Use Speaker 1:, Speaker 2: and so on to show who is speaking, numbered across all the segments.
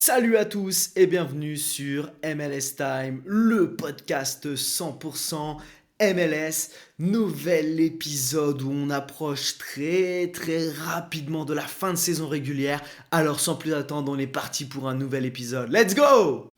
Speaker 1: Salut à tous et bienvenue sur MLS Time, le podcast 100% MLS. Nouvel épisode où on approche très rapidement de la fin de saison régulière. Alors sans plus attendre, on est parti pour un nouvel épisode. Let's go!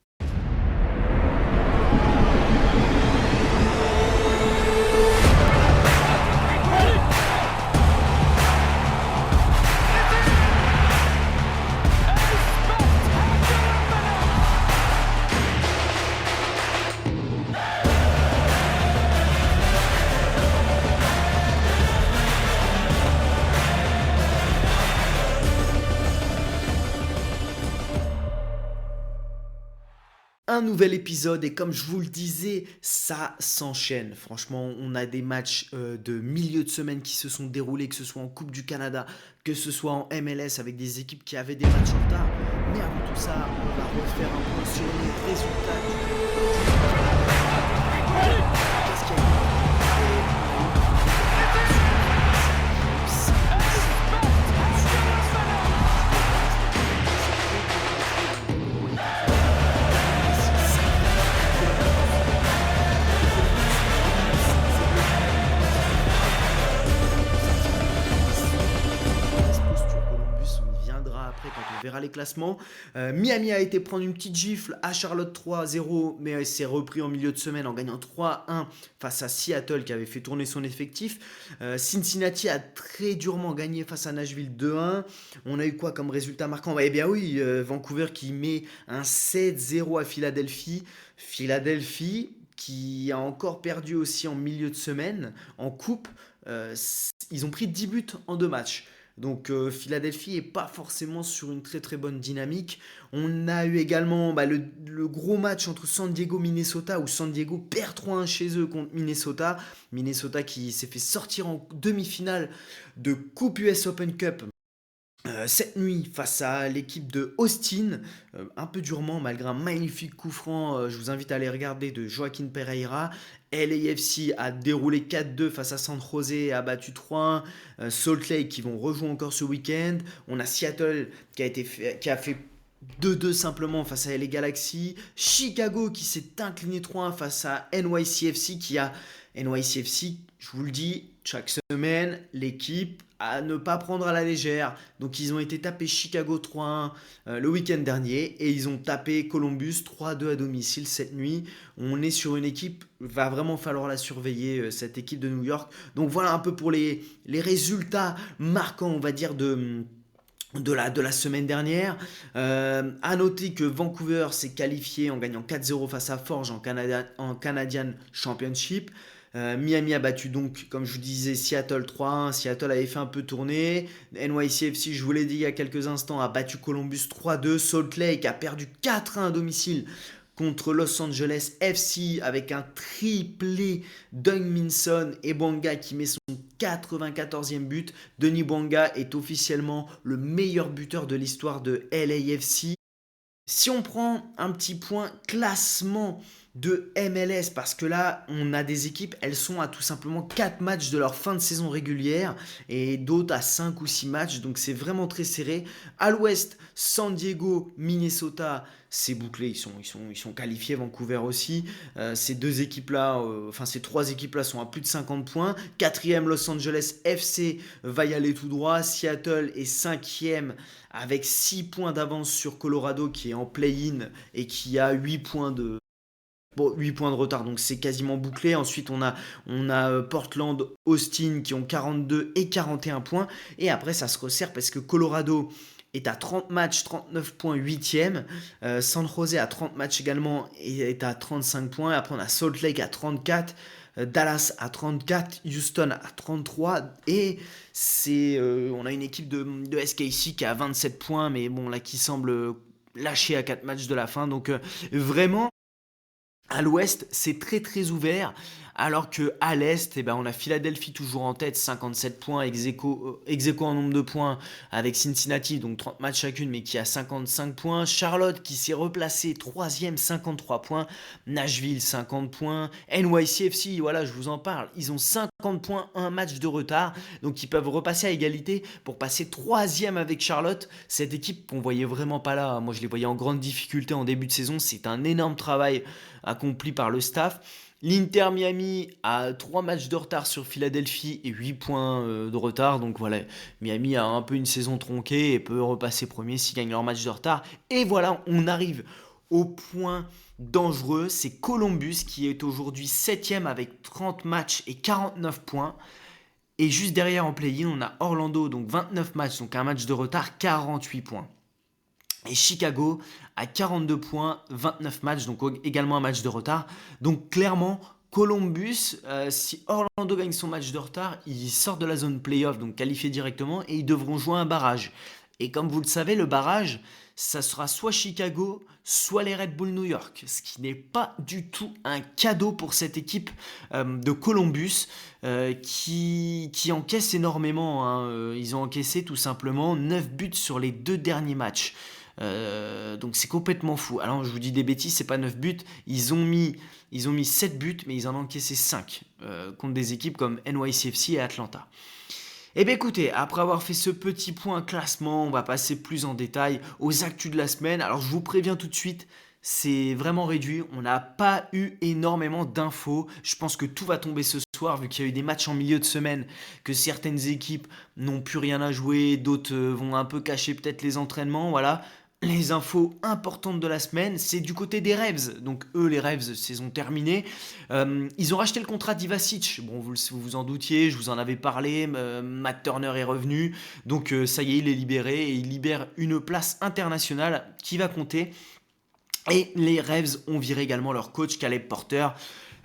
Speaker 1: Un nouvel épisode et comme je vous le disais, ça s'enchaîne. Franchement, on a des matchs de milieu de semaine qui se sont déroulés, que ce soit en Coupe du Canada, que ce soit en MLS avec des équipes qui avaient des matchs en retard. Mais avant tout ça, on va refaire un point sur les résultats Qu'est-ce qu'il y a eu? Columbus, on y viendra après quand on verra les classements. Miami a été prendre une petite gifle à Charlotte 3-0, mais s'est repris en milieu de semaine en gagnant 3-1 face à Seattle qui avait fait tourner son effectif. Cincinnati a très durement gagné face à Nashville 2-1. On a eu quoi comme résultat marquant? Eh bien oui, Vancouver qui met un 7-0 à Philadelphie. Philadelphie qui a encore perdu aussi en milieu de semaine en coupe. Ils ont pris 10 buts en 2 matchs. Donc Philadelphie est pas forcément sur une très bonne dynamique. On a eu également le gros match entre San Diego et Minnesota où San Diego perd 3-1 chez eux contre Minnesota. Minnesota qui s'est fait sortir en demi-finale de Coupe US Open Cup cette nuit face à l'équipe de Austin, un peu durement malgré un magnifique coup franc, je vous invite à aller regarder de Joaquin Pereira. LAFC a déroulé 4-2 face à San Jose et a battu 3-1. Salt Lake qui vont rejouer encore ce week-end. On a Seattle qui a fait 2-2 simplement face à LA Galaxy. Chicago qui s'est incliné 3-1 face à NYCFC qui a NYCFC, je vous le dis, chaque semaine, l'équipe à ne pas prendre à la légère. Donc ils ont été tapés Chicago 3-1 le week-end dernier et ils ont tapé Columbus 3-2 à domicile cette nuit. On est sur une équipe, va vraiment falloir la surveiller, cette équipe de New York. Donc voilà un peu pour les résultats marquants, on va dire, de la semaine dernière. À noter que Vancouver s'est qualifié en gagnant 4-0 face à Forge en Canadian Championship. Miami a battu donc, comme je vous disais, Seattle 3-1. Seattle avait fait un peu tourner. NYCFC, je vous l'ai dit il y a quelques instants, a battu Columbus 3-2. Salt Lake a perdu 4-1 à domicile contre Los Angeles FC avec un triplé d'Heung-Min et Bouanga qui met son 94e but. Denis Bouanga est officiellement le meilleur buteur de l'histoire de LAFC. Si on prend un petit point classement de MLS, parce que là, on a des équipes, elles sont à tout simplement 4 matchs de leur fin de saison régulière et d'autres à 5 ou 6 matchs, donc c'est vraiment très serré. À l'ouest, San Diego, Minnesota, c'est bouclé, ils sont qualifiés, Vancouver aussi. Ces 3 équipes-là sont à plus de 50 points. Quatrième, Los Angeles FC va y aller tout droit. Seattle est cinquième avec 6 points d'avance sur Colorado qui est en play-in et qui a 8 points de, Bon, 8 points de retard, donc c'est quasiment bouclé. Ensuite, on a Portland, Austin qui ont 42 et 41 points. Et après, ça se resserre parce que Colorado est à 30 matchs, 39 points, 8e. San Jose à 30 matchs également et est à 35 points. Après, on a Salt Lake à 34. Dallas à 34, Houston à 33 et on a une équipe de SKC qui a 27 points mais bon là qui semble lâcher à 4 matchs de la fin donc vraiment à l'ouest, c'est très ouvert Alors que à l'Est, on a Philadelphie toujours en tête, 57 points, ex aequo en nombre de points avec Cincinnati, donc 30 matchs chacune, mais qui a 55 points. Charlotte qui s'est replacé troisième, 53 points. Nashville, 50 points. NYCFC, voilà, je vous en parle. Ils ont 50 points, un match de retard, donc ils peuvent repasser à égalité pour passer troisième avec Charlotte. Cette équipe qu'on voyait vraiment pas là, moi je les voyais en grande difficulté en début de saison. C'est un énorme travail accompli par le staff. L'Inter Miami a 3 matchs de retard sur Philadelphie et 8 points de retard. Donc voilà, Miami a un peu une saison tronquée et peut repasser premier s'ils gagnent leur match de retard. Et voilà, on arrive au point dangereux. C'est Columbus qui est aujourd'hui 7ème avec 30 matchs et 49 points. Et juste derrière en play-in, on a Orlando, donc 29 matchs, donc un match de retard, 48 points. Et Chicago à 42 points, 29 matchs, donc également un match de retard. Donc clairement, Columbus, si Orlando gagne son match de retard, ils sortent de la zone playoff, donc qualifiés directement, et ils devront jouer un barrage. Et comme vous le savez, le barrage, ça sera soit Chicago, soit les Red Bull New York, ce qui n'est pas du tout un cadeau pour cette équipe de Columbus qui encaisse énormément, hein. Ils ont encaissé tout simplement 9 buts sur les 2 derniers matchs. Donc c'est complètement fou. Alors je vous dis des bêtises, c'est pas 9 buts. Ils ont mis 7 buts, mais ils en ont encaissé 5 contre des équipes comme NYCFC et Atlanta. Eh bien écoutez, après avoir fait ce petit point classement, on va passer plus en détail aux actus de la semaine. Alors je vous préviens tout de suite, c'est vraiment réduit. On n'a pas eu énormément d'infos. Je pense que tout va tomber ce soir vu qu'il y a eu des matchs en milieu de semaine, que certaines équipes n'ont plus rien à jouer, d'autres vont un peu cacher peut-être les entraînements. Voilà. Les infos importantes de la semaine, c'est du côté des Revs. Donc eux, les Revs, saison terminée. Ils ont racheté le contrat d'Ivasic. Bon, vous vous en doutiez, je vous en avais parlé. Matt Turner est revenu. Donc ça y est, il est libéré. Et il libère une place internationale qui va compter. Et les Revs ont viré également leur coach Caleb Porter.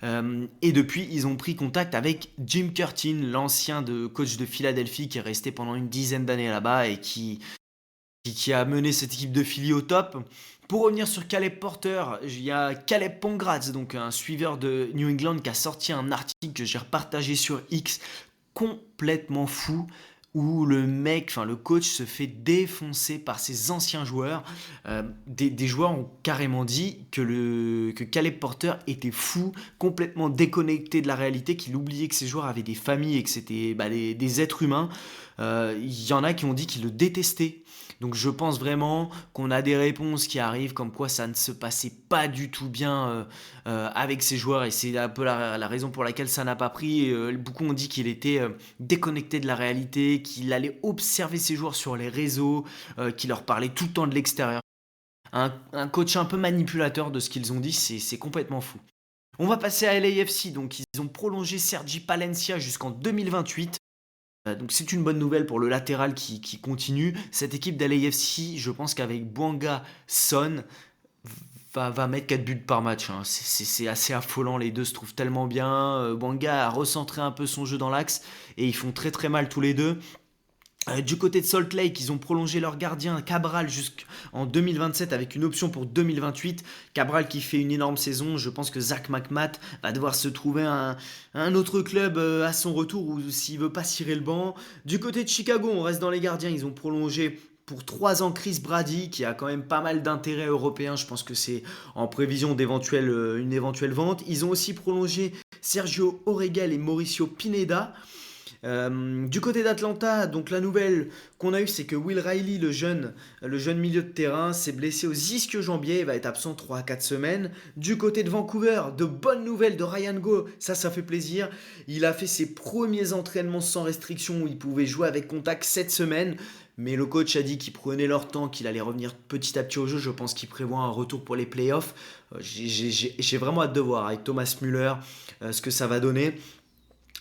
Speaker 1: Et depuis, ils ont pris contact avec Jim Curtin, l'ancien coach de Philadelphie qui est resté pendant une dizaine d'années là-bas et qui a mené cette équipe de Philly au top. Pour revenir sur Caleb Porter, il y a Caleb Pongratz, donc un suiveur de New England, qui a sorti un article que j'ai repartagé sur X, complètement fou, où le mec, enfin le coach se fait défoncer par ses anciens joueurs. Des joueurs ont carrément dit que Caleb Porter était fou, complètement déconnecté de la réalité, qu'il oubliait que ses joueurs avaient des familles et que c'était des êtres humains. Il y en a qui ont dit qu'ils le détestaient. Donc je pense vraiment qu'on a des réponses qui arrivent comme quoi ça ne se passait pas du tout bien avec ses joueurs et c'est un peu la raison pour laquelle ça n'a pas pris. Beaucoup ont dit qu'il était déconnecté de la réalité, qu'il allait observer ses joueurs sur les réseaux, qu'il leur parlait tout le temps de l'extérieur. Un coach un peu manipulateur de ce qu'ils ont dit, c'est complètement fou. On va passer à LAFC, donc ils ont prolongé Sergi Palencia jusqu'en 2028. Donc c'est une bonne nouvelle pour le latéral qui continue. Cette équipe d'LAFC, je pense qu'avec Bouanga, Son, va mettre 4 buts par match, hein. C'est assez affolant, les deux se trouvent tellement bien. Bouanga a recentré un peu son jeu dans l'axe et ils font très très mal tous les deux. Du côté de Salt Lake, ils ont prolongé leur gardien Cabral jusqu'en 2027 avec une option pour 2028. Cabral qui fait une énorme saison. Je pense que Zach McMath va devoir se trouver un autre club à son retour ou s'il veut pas cirer le banc. Du côté de Chicago, on reste dans les gardiens. Ils ont prolongé pour 3 ans Chris Brady qui a quand même pas mal d'intérêt européen. Je pense que c'est en prévision une éventuelle vente. Ils ont aussi prolongé Sergio Orregel et Mauricio Pineda. Du côté d'Atlanta, donc la nouvelle qu'on a eue, c'est que Will Riley, le jeune milieu de terrain, s'est blessé aux ischio-jambiers et va être absent 3 à 4 semaines. Du côté de Vancouver, de bonnes nouvelles de Ryan Go, ça fait plaisir. Il a fait ses premiers entraînements sans restriction où il pouvait jouer avec contact cette semaine. Mais le coach a dit qu'il prenait leur temps, qu'il allait revenir petit à petit au jeu. Je pense qu'il prévoit un retour pour les playoffs. J'ai vraiment hâte de voir avec Thomas Müller ce que ça va donner.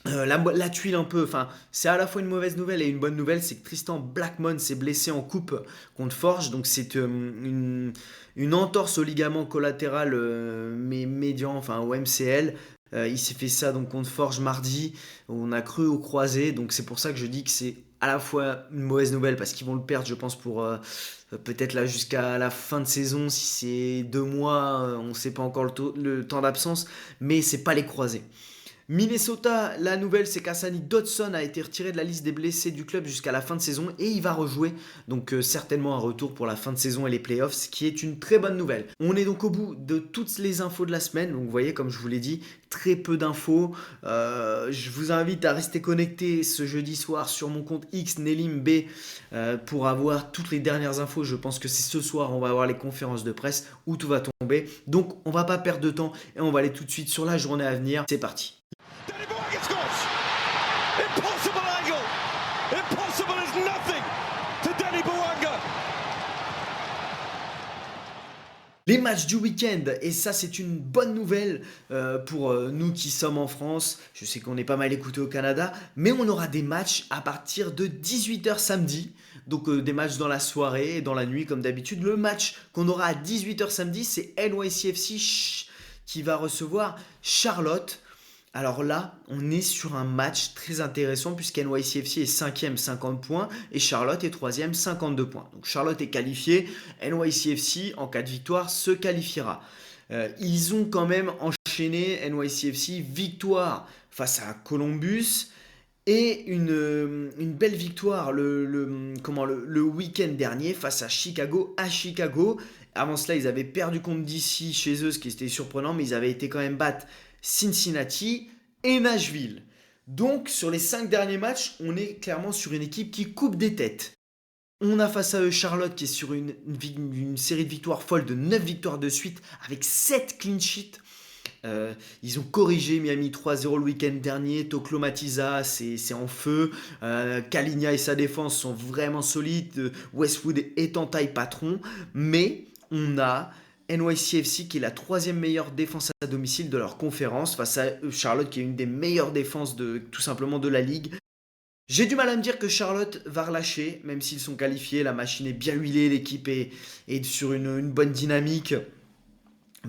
Speaker 1: La tuile un peu, enfin c'est à la fois une mauvaise nouvelle et une bonne nouvelle, c'est que Tristan Blackmon s'est blessé en coupe contre Forge, donc c'est une entorse au ligament collatéral mais médian, enfin au MCL. Il s'est fait ça donc contre Forge mardi, on a cru au croisé, donc c'est pour ça que je dis que c'est à la fois une mauvaise nouvelle parce qu'ils vont le perdre je pense pour peut-être là jusqu'à la fin de saison, si c'est 2 mois, on ne sait pas encore le temps d'absence, mais c'est pas les croisés. Minnesota, la nouvelle, c'est qu'Hassani Dodson a été retiré de la liste des blessés du club jusqu'à la fin de saison et il va rejouer. Donc certainement un retour pour la fin de saison et les playoffs, ce qui est une très bonne nouvelle. On est donc au bout de toutes les infos de la semaine. Donc vous voyez, comme je vous l'ai dit, très peu d'infos. Je vous invite à rester connecté ce jeudi soir sur mon compte X NelimB pour avoir toutes les dernières infos. Je pense que c'est ce soir, on va avoir les conférences de presse où tout va tomber. Donc on va pas perdre de temps et on va aller tout de suite sur la journée à venir. C'est parti.
Speaker 2: Danny Boyga scores! Impossible angle! Impossible is nothing to Danny Boyga!
Speaker 1: Les matchs du week-end, et ça c'est une bonne nouvelle pour nous qui sommes en France. Je sais qu'on est pas mal écoutés au Canada, mais on aura des matchs à partir de 18h samedi. Donc des matchs dans la soirée et dans la nuit comme d'habitude. Le match qu'on aura à 18h samedi, c'est NYCFC qui va recevoir Charlotte. Alors là, on est sur un match très intéressant puisqu'NYCFC est 5e 50 points et Charlotte est 3e 52 points. Donc Charlotte est qualifiée, NYCFC en cas de victoire se qualifiera. Ils ont quand même enchaîné NYCFC victoire face à Columbus et une belle victoire le week-end dernier face à Chicago Avant cela, ils avaient perdu contre DC chez eux, ce qui était surprenant, mais ils avaient été quand même battre Cincinnati et Nashville. Donc sur les 5 derniers matchs, on est clairement sur une équipe qui coupe des têtes. On a face à eux Charlotte qui est sur une série de victoires folles de 9 victoires de suite avec 7 clean sheets. Ils ont corrigé Miami 3-0 le week-end dernier. Toklomatiza, c'est en feu. Kalinja et sa défense sont vraiment solides. Westwood est en taille patron. Mais on a NYCFC qui est la 3e meilleure défense à domicile de leur conférence face à Charlotte qui est une des meilleures défenses tout simplement de la ligue. J'ai du mal à me dire que Charlotte va relâcher, même s'ils sont qualifiés, la machine est bien huilée, l'équipe est sur une bonne dynamique.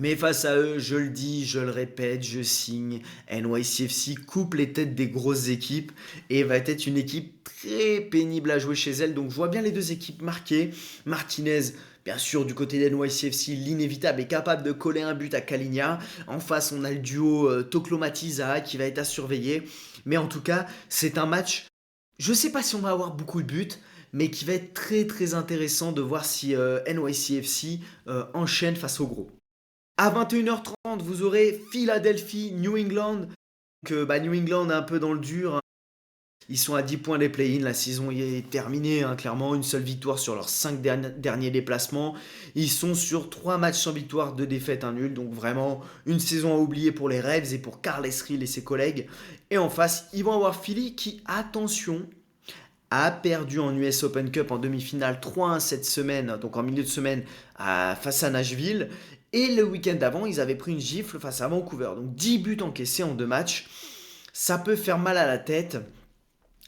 Speaker 1: Mais face à eux, je le dis, je le répète, je signe, NYCFC coupe les têtes des grosses équipes et va être une équipe très pénible à jouer chez elle. Donc je vois bien les deux équipes marquées. Martinez, bien sûr, du côté d'NYCFC, l'inévitable est capable de coller un but à Kalinja. En face, on a le duo Toklomatiza qui va être à surveiller. Mais en tout cas, c'est un match, je ne sais pas si on va avoir beaucoup de buts, mais qui va être très très intéressant de voir si NYCFC enchaîne face au gros. À 21h30, vous aurez Philadelphie, New England. Donc, New England est un peu dans le dur. Ils sont à 10 points des play-in. La saison est terminée, clairement. Une seule victoire sur leurs 5 derniers déplacements. Ils sont sur 3 matchs sans victoire, 2 défaites, 1 nul. Donc vraiment une saison à oublier pour les Revs et pour Carl Esril et ses collègues. Et en face, ils vont avoir Philly qui, attention, a perdu en US Open Cup en demi-finale 3-1 cette semaine, donc en milieu de semaine face à Nashville. Et le week-end d'avant, ils avaient pris une gifle face à Vancouver. Donc 10 buts encaissés en 2 matchs. Ça peut faire mal à la tête.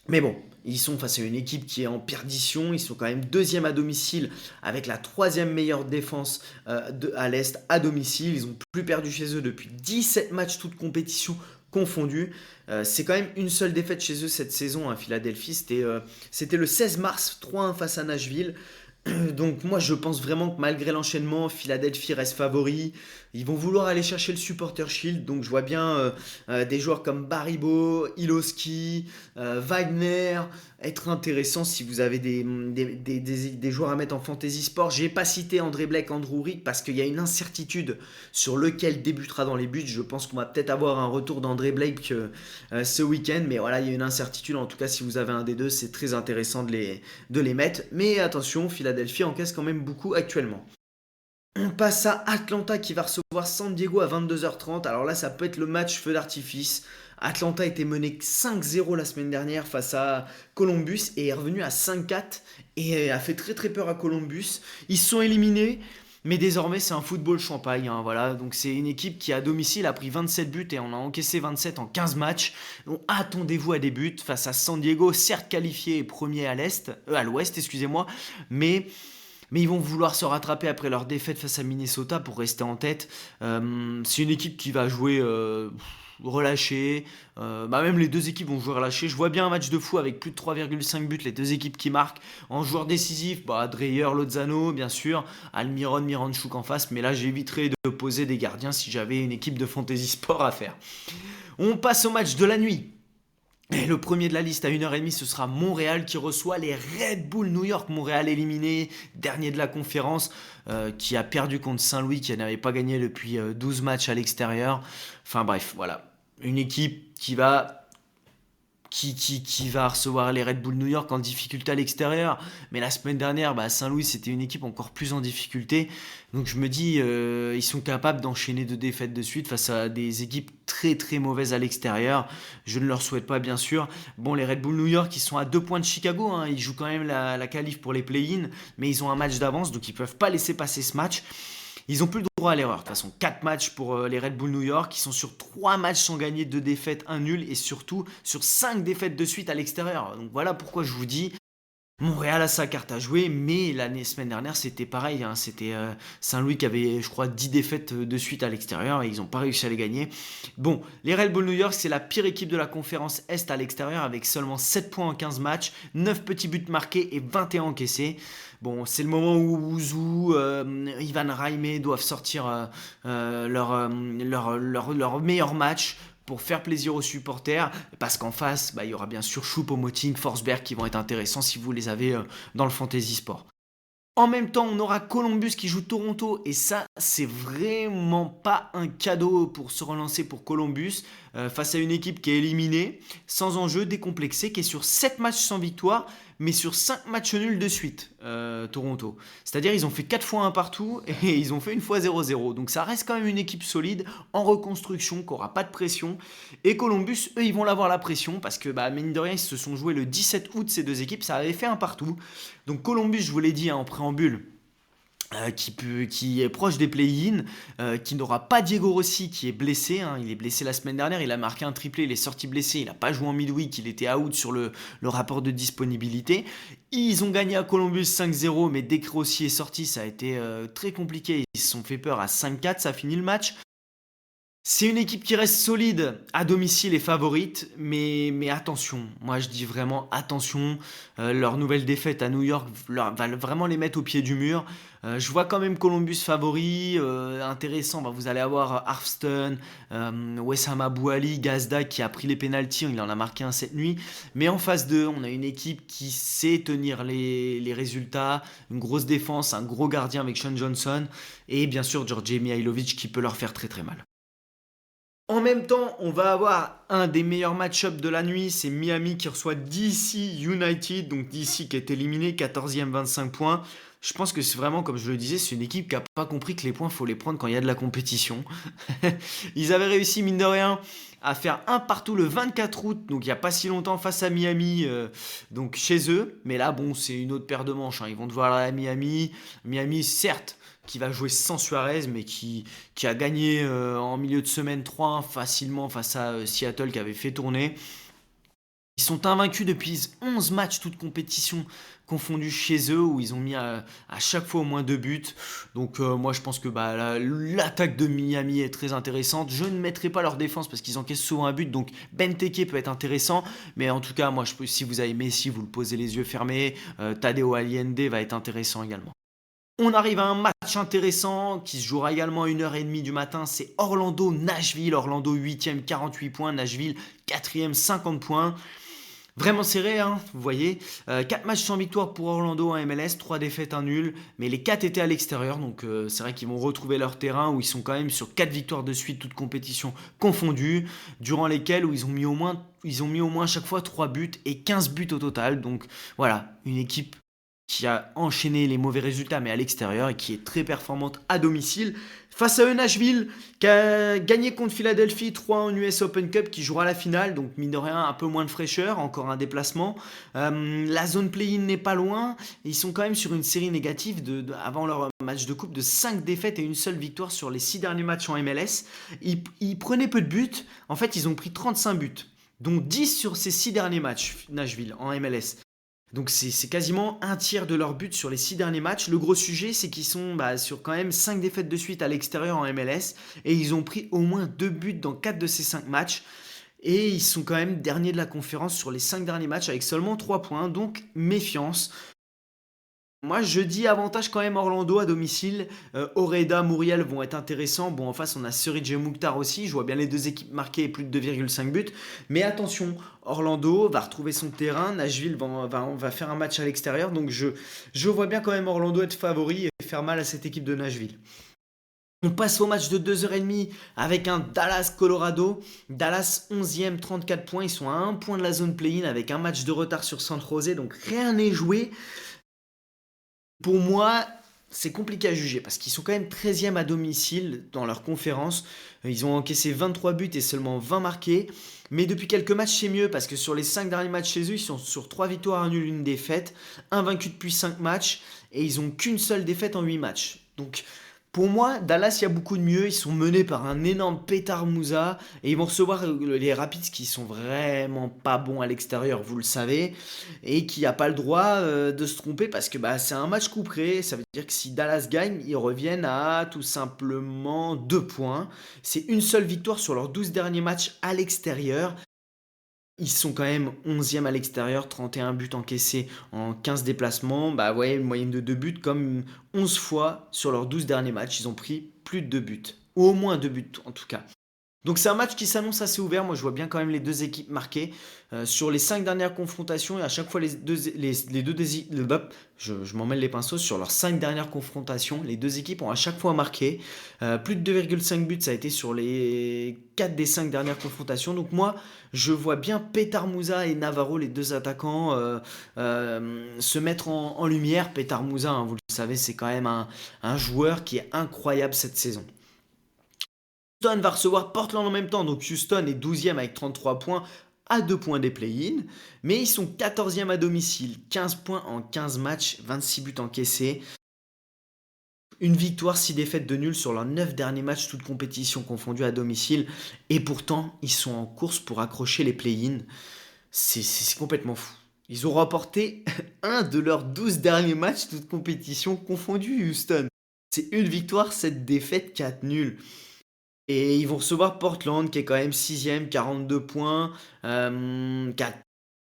Speaker 1: Mais bon, ils sont face à une équipe qui est en perdition. Ils sont quand même 2e à domicile avec la 3e meilleure défense à l'Est à domicile. Ils n'ont plus perdu chez eux depuis 17 matchs, toutes compétitions confondues. C'est quand même une seule défaite chez eux cette saison à Philadelphie. C'était le 16 mars, 3-1 face à Nashville. Donc moi je pense vraiment que malgré l'enchaînement, Philadelphie reste favori. Ils vont vouloir aller chercher le Supporter Shield. Donc je vois bien des joueurs comme Baribo, Iloski, Wagner être intéressants si vous avez des joueurs à mettre en fantasy sport. J'ai pas cité André Blake, Andrew Rick parce qu'il y a une incertitude sur lequel débutera dans les buts. Je pense qu'on va peut-être avoir un retour d'André Blake ce week-end. Mais voilà, il y a une incertitude. En tout cas, si vous avez un des deux, c'est très intéressant de les mettre. Mais attention, Philadelphie encaisse quand même beaucoup actuellement. On passe à Atlanta qui va recevoir San Diego à 22h30. Alors là, ça peut être le match feu d'artifice. Atlanta était mené 5-0 la semaine dernière face à Columbus et est revenu à 5-4 et a fait très très peur à Columbus. Ils se sont éliminés, mais désormais c'est un football champagne. Voilà. Donc c'est une équipe qui à domicile a pris 27 buts et on a encaissé 27 en 15 matchs. Donc attendez-vous à des buts face à San Diego, certes qualifié et premier à l'ouest, excusez-moi, mais ils vont vouloir se rattraper après leur défaite face à Minnesota pour rester en tête. C'est une équipe qui va jouer relâchée. Même les deux équipes vont jouer relâchées. Je vois bien un match de fou avec plus de 3,5 buts, les deux équipes qui marquent. En joueur décisif, Dreyer, Lozano, bien sûr. Almiron, Miranchuk en face. Mais là, j'éviterais de poser des gardiens si j'avais une équipe de fantasy sport à faire. On passe au match de la nuit. Et le premier de la liste à 1h30, ce sera Montréal qui reçoit les Red Bull New York. Montréal éliminé, dernier de la conférence, qui a perdu contre Saint-Louis, qui n'avait pas gagné depuis 12 matchs à l'extérieur. Enfin bref, voilà. Une équipe qui va recevoir les Red Bull New York en difficulté à l'extérieur. Mais la semaine dernière, Saint-Louis, c'était une équipe encore plus en difficulté. Donc je me dis, ils sont capables d'enchaîner 2 défaites de suite face à des équipes très très mauvaises à l'extérieur. Je ne leur souhaite pas, bien sûr. Bon, les Red Bull New York, ils sont à 2 points de Chicago, hein. Ils jouent quand même la qualif pour les play-in, mais ils ont un match d'avance, donc ils ne peuvent pas laisser passer ce match. Ils n'ont plus le droit à l'erreur. De toute façon, 4 matchs pour les Red Bull New York. Ils sont sur 3 matchs sans gagner, 2 défaites, 1 nul. Et surtout, sur 5 défaites de suite à l'extérieur. Donc voilà pourquoi je vous dis, Montréal a sa carte à jouer. Mais semaine dernière, c'était pareil, hein. C'était Saint-Louis qui avait, je crois, 10 défaites de suite à l'extérieur. Et ils n'ont pas réussi à les gagner. Bon, les Red Bull New York, c'est la pire équipe de la conférence Est à l'extérieur. Avec seulement 7 points en 15 matchs. 9 petits buts marqués et 21 encaissés. Bon, c'est le moment où Ouzou, Ivan Raimé doivent sortir leur meilleur match pour faire plaisir aux supporters. Parce qu'en face, il y aura bien sûr Choupo-Moting, Forsberg qui vont être intéressants si vous les avez dans le Fantasy Sport. En même temps, on aura Columbus qui joue Toronto et ça, c'est vraiment pas un cadeau pour se relancer pour Columbus face à une équipe qui est éliminée, sans enjeu, décomplexée, qui est sur 7 matchs sans victoire, mais sur 5 matchs nuls de suite, Toronto. C'est-à-dire ils ont fait 4 fois 1 partout et ils ont fait une fois 0-0. Donc ça reste quand même une équipe solide, en reconstruction, qui n'aura pas de pression. Et Columbus, eux, ils vont l'avoir la pression parce que, mine de rien, ils se sont joués le 17 août, ces deux équipes, ça avait fait 1 partout. Donc Columbus, je vous l'ai dit, hein, en préambule, qui est proche des play-in, qui n'aura pas Diego Rossi qui est blessé, hein. Il est blessé la semaine dernière, il a marqué un triplé, il est sorti blessé, il n'a pas joué en midweek, il était out sur le rapport de disponibilité. Ils ont gagné à Columbus 5-0, mais dès que Rossi est sorti, ça a été très compliqué, ils se sont fait peur à 5-4, ça finit le match. C'est une équipe qui reste solide à domicile et favorite, mais attention, moi je dis vraiment attention, leur nouvelle défaite à New York va vraiment les mettre au pied du mur. Je vois quand même Columbus favori, intéressant, vous allez avoir Arfston, Wessam Abouali, Gazda qui a pris les pénaltys, il en a marqué un cette nuit, mais en face d'eux, on a une équipe qui sait tenir les résultats, une grosse défense, un gros gardien avec Sean Johnson, et bien sûr Djordje Mihailovic qui peut leur faire très très mal. En même temps, on va avoir un des meilleurs match-ups de la nuit, c'est Miami qui reçoit DC United, donc DC qui est éliminé, 14e 25 points. Je pense que c'est vraiment, comme je le disais, c'est une équipe qui n'a pas compris que les points, il faut les prendre quand il y a de la compétition. Ils avaient réussi, mine de rien, à faire un partout le 24 août, donc il n'y a pas si longtemps, face à Miami, donc chez eux. Mais là, bon, c'est une autre paire de manches, hein. Ils vont devoir aller à Miami. Miami, certes, qui va jouer sans Suarez, mais qui a gagné en milieu de semaine 3-1 facilement face à Seattle qui avait fait tourner. Ils sont invaincus depuis 11 matchs, toutes compétitions confondues chez eux, où ils ont mis à chaque fois au moins 2 buts. Donc moi je pense que l'attaque de Miami est très intéressante. Je ne mettrai pas leur défense parce qu'ils encaissent souvent un but, donc Benteke peut être intéressant. Mais en tout cas, moi si vous avez Messi, vous le posez les yeux fermés. Tadeo Allende va être intéressant également. On arrive à un match intéressant qui se jouera également à 1h30 du matin, c'est Orlando-Nashville. Orlando 8e, 48 points, Nashville 4e, 50 points. Vraiment serré, hein, vous voyez. 4 matchs sans victoire pour Orlando en MLS, 3 défaites, 1 nul. Mais les 4 étaient à l'extérieur, donc c'est vrai qu'ils vont retrouver leur terrain où ils sont quand même sur 4 victoires de suite, toutes compétitions confondues, durant lesquelles où ils ont mis au moins à chaque fois 3 buts et 15 buts au total. Donc voilà, une équipe qui a enchaîné les mauvais résultats mais à l'extérieur et qui est très performante à domicile. Face à eux, Nashville, qui a gagné contre Philadelphie 3 en US Open Cup, qui jouera la finale, donc mine de rien un peu moins de fraîcheur, encore un déplacement. La zone play-in n'est pas loin, ils sont quand même sur une série négative avant leur match de coupe de 5 défaites et une seule victoire sur les 6 derniers matchs en MLS. Ils prenaient peu de buts, en fait ils ont pris 35 buts, dont 10 sur ces 6 derniers matchs, Nashville, en MLS. Donc c'est quasiment un tiers de leur but sur les 6 derniers matchs. Le gros sujet, c'est qu'ils sont sur quand même 5 défaites de suite à l'extérieur en MLS. Et ils ont pris au moins 2 buts dans 4 de ces 5 matchs. Et ils sont quand même derniers de la conférence sur les 5 derniers matchs avec seulement 3 points. Donc méfiance. Moi, je dis avantage quand même Orlando à domicile. Oreda, Muriel vont être intéressants. Bon, en face, on a Suric et Mouktar aussi. Je vois bien les deux équipes marquer plus de 2,5 buts. Mais attention, Orlando va retrouver son terrain. Nashville va faire un match à l'extérieur. Donc, je vois bien quand même Orlando être favori et faire mal à cette équipe de Nashville. On passe au match de 2h30 avec un Dallas-Colorado. Dallas 11e, 34 points. Ils sont à un point de la zone play-in avec un match de retard sur San Jose. Donc rien n'est joué. Pour moi, c'est compliqué à juger parce qu'ils sont quand même 13e à domicile dans leur conférence. Ils ont encaissé 23 buts et seulement 20 marqués. Mais depuis quelques matchs, c'est mieux parce que sur les 5 derniers matchs chez eux, ils sont sur 3 victoires, un nul, une défaite. Invaincus depuis 5 matchs et ils ont qu'une seule défaite en 8 matchs. Donc pour moi, Dallas, il y a beaucoup de mieux. Ils sont menés par un énorme pétard Moussa et ils vont recevoir les Rapids qui sont vraiment pas bons à l'extérieur, vous le savez, et qui a pas le droit de se tromper parce que bah, c'est un match couperé. Ça veut dire que si Dallas gagne, ils reviennent à tout simplement 2 points. C'est une seule victoire sur leurs 12 derniers matchs à l'extérieur. Ils sont quand même 11e à l'extérieur, 31 buts encaissés en 15 déplacements. Bah ouais, une moyenne de 2 buts comme 11 fois sur leurs 12 derniers matchs. Ils ont pris plus de 2 buts. Ou au moins 2 buts en tout cas. Donc c'est un match qui s'annonce assez ouvert. Moi, je vois bien quand même les deux équipes marquer. Sur les 5 dernières confrontations, et à chaque fois les deux je m'en mêle les pinceaux. Sur leurs 5 dernières confrontations, les deux équipes ont à chaque fois marqué. Plus de 2,5 buts, ça a été sur les 4 des 5 dernières confrontations. Donc moi, je vois bien Petar Musa et Navarro, les deux attaquants, se mettre en lumière. Petar Musa, hein, vous le savez, c'est quand même un joueur qui est incroyable cette saison. Houston va recevoir Portland en même temps. Donc Houston est 12e avec 33 points à 2 points des play-in. Mais ils sont 14e à domicile. 15 points en 15 matchs, 26 buts encaissés. Une victoire, 6 défaites de nul sur leurs 9 derniers matchs, toutes compétitions confondues à domicile. Et pourtant, ils sont en course pour accrocher les play-in. C'est complètement fou. Ils ont remporté un de leurs 12 derniers matchs, toutes compétitions confondues, Houston. C'est une victoire, 7 défaites, 4 nuls. Et ils vont recevoir Portland, qui est quand même 6e, 42 points,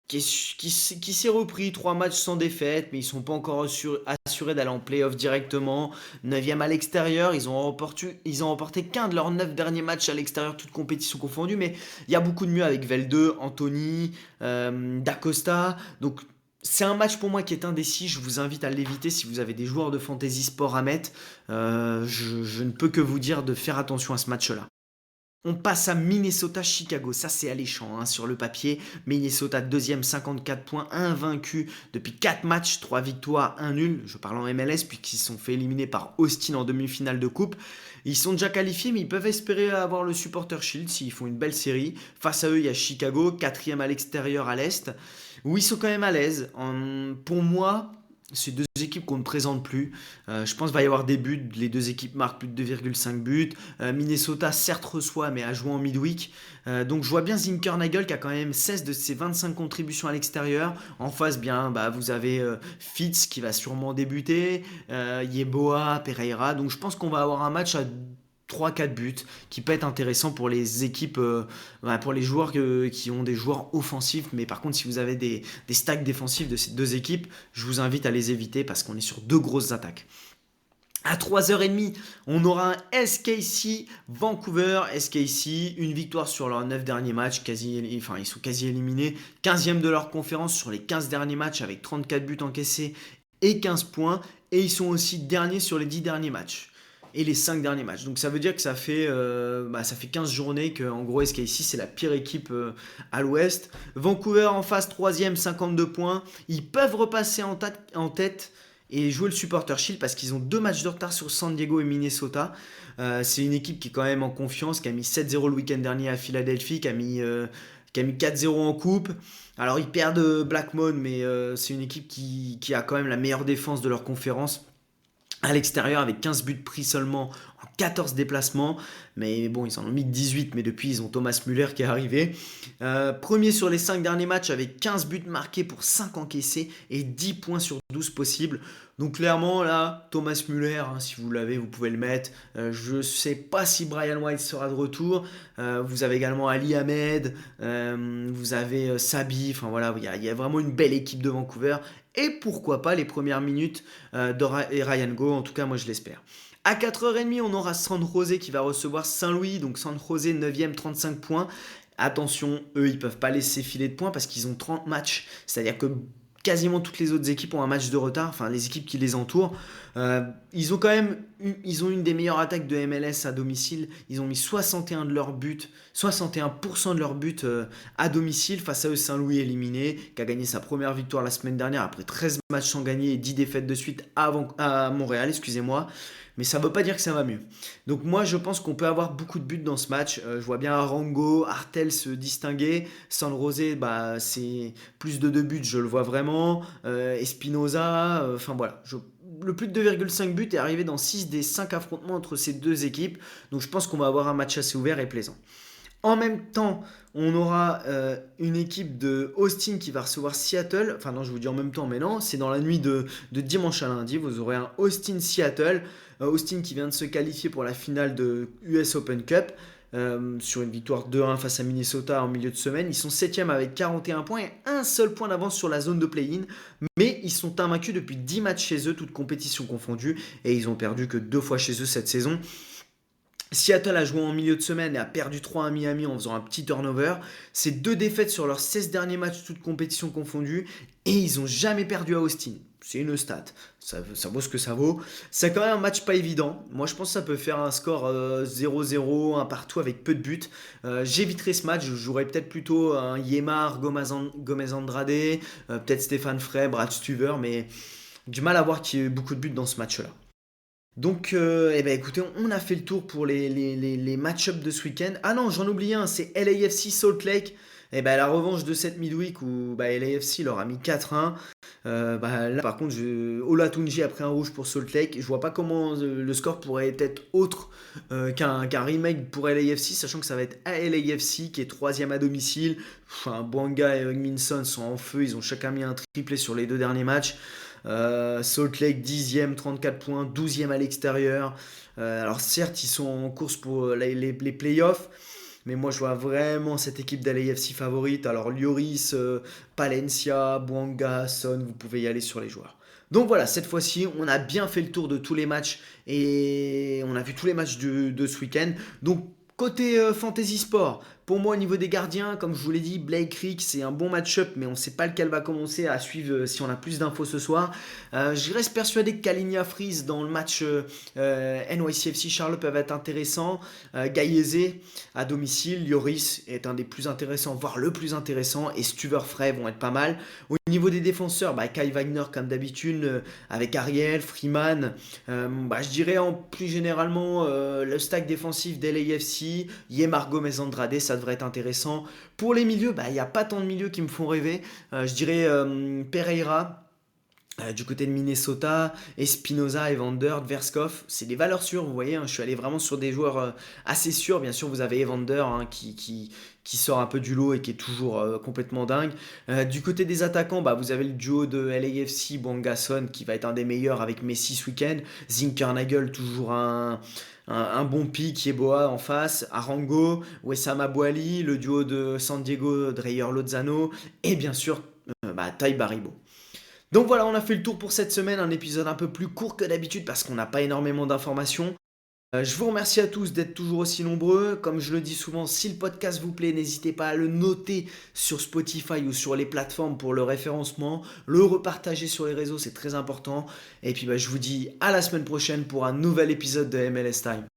Speaker 1: qui s'est repris 3 matchs sans défaite, mais ils ne sont pas encore assurés d'aller en playoff directement. 9e à l'extérieur, ils ont remporté qu'un de leurs 9 derniers matchs à l'extérieur, toutes compétitions confondues, mais il y a beaucoup de mieux avec Velde, Anthony, Dacosta. Donc c'est un match pour moi qui est indécis. Je vous invite à l'éviter si vous avez des joueurs de fantasy sport à mettre. Je ne peux que vous dire de faire attention à ce match-là. On passe à Minnesota-Chicago. Ça, c'est alléchant hein, sur le papier. Minnesota, deuxième, 54 points, invaincu depuis 4 matchs, 3 victoires, 1 nul. Je parle en MLS, puisqu'ils se sont fait éliminer par Austin en demi-finale de coupe. Ils sont déjà qualifiés, mais ils peuvent espérer avoir le Supporter Shield s'ils font une belle série. Face à eux, il y a Chicago, quatrième à l'extérieur à l'Est, où ils sont quand même à l'aise. Pour moi, c'est deux équipes qu'on ne présente plus. Je pense qu'il va y avoir des buts. Les deux équipes marquent plus de 2,5 buts. Minnesota, certes, reçoit, mais a joué en midweek. Donc je vois bien Zinkernagel qui a quand même 16 de ses 25 contributions à l'extérieur. En face, bien, bah, vous avez Fitz qui va sûrement débuter. Yeboah, Pereira. Donc je pense qu'on va avoir un match à 3-4 buts qui peut être intéressant pour les équipes, pour les joueurs qui ont des joueurs offensifs. Mais par contre, si vous avez des stacks défensifs de ces deux équipes, je vous invite à les éviter parce qu'on est sur deux grosses attaques. À 3h30, on aura un SKC Vancouver. SKC, une victoire sur leurs 9 derniers matchs, ils sont quasi éliminés. 15e de leur conférence sur les 15 derniers matchs avec 34 buts encaissés et 15 points. Et ils sont aussi derniers sur les 10 derniers matchs et les 5 derniers matchs. Donc ça veut dire que ça fait 15 journées que en gros SKC c'est la pire équipe à l'ouest. Vancouver en face 3e, 52 points. Ils peuvent repasser en tête et jouer le Supporter Shield parce qu'ils ont 2 matchs de retard sur San Diego et Minnesota. C'est une équipe qui est quand même en confiance, qui a mis 7-0 le week-end dernier à Philadelphie, qui a mis 4-0 en coupe. Alors ils perdent Blackmon, mais c'est une équipe qui a quand même la meilleure défense de leur conférence à l'extérieur avec 15 buts pris seulement en 14 déplacements. Mais bon, ils en ont mis 18, mais depuis, ils ont Thomas Müller qui est arrivé. Premier sur les 5 derniers matchs avec 15 buts marqués pour 5 encaissés et 10 points sur 12 possibles. Donc clairement, là, Thomas Müller, hein, si vous l'avez, vous pouvez le mettre. Je ne sais pas si Brian White sera de retour. Vous avez également Ali Ahmed, vous avez Sabi. Enfin voilà, il y a vraiment une belle équipe de Vancouver. et pourquoi pas les premières minutes et Ryan Go, en tout cas moi je l'espère. À 4h30, on aura San José qui va recevoir Saint-Louis, donc San José 9e, 35 points. Attention, eux, ils peuvent pas laisser filer de points parce qu'ils ont 30 matchs. C'est-à-dire que quasiment toutes les autres équipes ont un match de retard, enfin les équipes qui les entourent. Ils ont quand même ils ont une des meilleures attaques de MLS à domicile. Ils ont mis 61 de leurs buts, 61% de leurs buts à domicile. Face à eux, Saint-Louis éliminé, qui a gagné sa première victoire la semaine dernière après 13 matchs sans gagner et 10 défaites de suite à Montréal, excusez-moi. Mais ça ne veut pas dire que ça va mieux. Donc moi, je pense qu'on peut avoir beaucoup de buts dans ce match. Je vois bien Arango, Artel se distinguer. San José, bah, c'est plus de 2 buts, je le vois vraiment. Espinoza, enfin voilà. Le plus de 2,5 buts est arrivé dans 6 des 5 affrontements entre ces deux équipes. Donc je pense qu'on va avoir un match assez ouvert et plaisant. En même temps, on aura une équipe de Austin qui va recevoir Seattle. Enfin non, je vous dis en même temps, mais non, c'est dans la nuit de dimanche à lundi. Vous aurez un Austin-Seattle. Austin qui vient de se qualifier pour la finale de US Open Cup. Sur une victoire 2-1 face à Minnesota en milieu de semaine. Ils sont 7e avec 41 points et un seul point d'avance sur la zone de play-in. Mais ils sont invaincus depuis 10 matchs chez eux, toutes compétitions confondues. Et ils ont perdu que 2 fois chez eux cette saison. Seattle a joué en milieu de semaine et a perdu 3 à Miami en faisant un petit turnover. C'est 2 défaites sur leurs 16 derniers matchs, toutes compétitions confondues. Et ils n'ont jamais perdu à Austin. C'est une stat. Ça vaut ce que ça vaut. C'est quand même un match pas évident. Moi, je pense que ça peut faire un score 0-0, un partout avec peu de buts. J'éviterai ce match. Je jouerai peut-être plutôt un Yemar, Gomez Andrade, peut-être Stéphane Frey, Brad Stuver. Mais du mal à voir qu'il y ait eu beaucoup de buts dans ce match-là. Donc, eh ben, écoutez, on a fait le tour pour les match-ups de ce week-end. Ah non, j'en oublie un, c'est LAFC Salt Lake. Eh ben, la revanche de cette midweek où LAFC leur a mis 4-1. Là, par contre, Olatunji a pris un rouge pour Salt Lake. Je vois pas comment le score pourrait être autre qu'un remake pour LAFC, sachant que ça va être à LAFC qui est 3e à domicile. Enfin, Bouanga et Hugminson sont en feu. Ils ont chacun mis un triplé sur les 2 derniers matchs. Salt Lake 10e, 34 points, 12e à l'extérieur. Alors certes, ils sont en course pour les playoffs, mais moi je vois vraiment cette équipe d'LAFC favorite. Alors Lloris, Palencia, Bouanga, Son, vous pouvez y aller sur les joueurs. Donc voilà, cette fois-ci, on a bien fait le tour de tous les matchs et on a vu tous les matchs de ce week-end. Donc côté Fantasy Sport, pour moi au niveau des gardiens, comme je vous l'ai dit, Blake Creek c'est un bon match-up, mais on ne sait pas lequel va commencer à suivre si on a plus d'infos ce soir. Je reste persuadé que Kalinia Freeze dans le match NYCFC Charlotte peuvent être intéressants. Gaiese à domicile, Lloris est un des plus intéressants, voire le plus intéressant, et Stuver Frey vont être pas mal. Au niveau des défenseurs, Kai Wagner comme d'habitude, avec Ariel, Freeman, je dirais plus généralement le stack défensif d'LAFC, Yemar Gomez Andrade, ça devrait être intéressant. Pour les milieux, il n'y a pas tant de milieux qui me font rêver. Je dirais Pereira. Du côté de Minnesota, Espinoza, Evander, Verskov, c'est des valeurs sûres, vous voyez, je suis allé vraiment sur des joueurs assez sûrs. Bien sûr, vous avez Evander qui sort un peu du lot et qui est toujours complètement dingue. Du côté des attaquants, vous avez le duo de LAFC, Bongasson, qui va être un des meilleurs avec Messi ce week-end. Zinkernagel, toujours un bon pic, Yeboah en face, Arango, Wessam Abouali, le duo de San Diego, Dreyer Lozano, et bien sûr, Tai Baribo. Donc voilà, on a fait le tour pour cette semaine, un épisode un peu plus court que d'habitude parce qu'on n'a pas énormément d'informations. Je vous remercie à tous d'être toujours aussi nombreux. Comme je le dis souvent, si le podcast vous plaît, n'hésitez pas à le noter sur Spotify ou sur les plateformes pour le référencement. Le repartager sur les réseaux, c'est très important. Et puis je vous dis à la semaine prochaine pour un nouvel épisode de MLS Time.